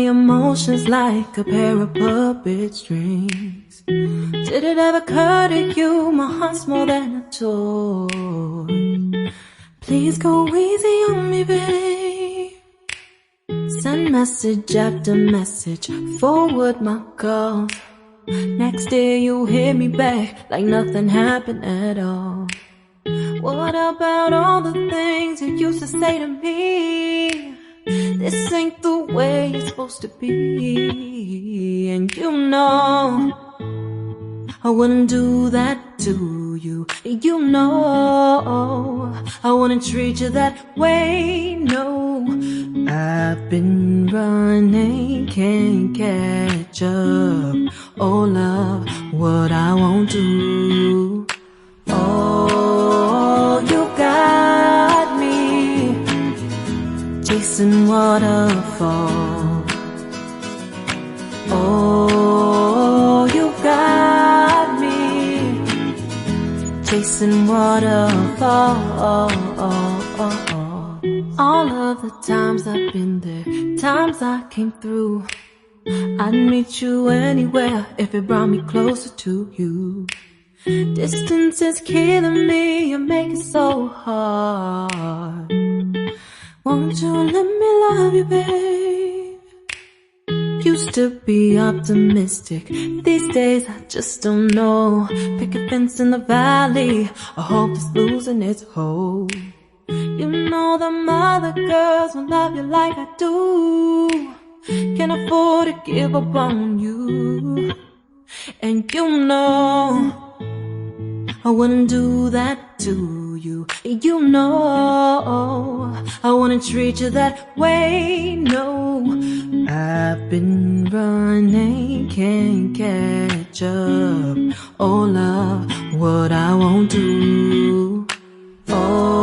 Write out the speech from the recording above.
emotions like a pair of puppet strings. Did it ever occur to you my heart's more than a toy? Please go easy on me, babe. Send message after message, forward my calls. Next day you hit me back like nothing happened at all. What about all the things you used to say to me? This ain't the way it's supposed to be. And you know I wouldn't do that to you. You know I wouldn't treat you that way, no. I've been running, can't catch up. Oh love, what I won't do. Oh, you got me chasing waterfalls. Oh, you got me chasing waterfalls. All of the times I've been there, times I came through, I'd meet you anywhere if it brought me closer to you. Distance is killing me, you make it so hard. Won't you let me love you, babe? Used to be optimistic, these days I just don't know. Pick a fence in the valley, I hope it's losing its hold. You know them other girls won't love you like I do. Can't afford to give up on you. And you know I wouldn't do that to you. You know I wouldn't treat you that way, no. I've been running, can't catch up. Oh love, what I won't do. Oh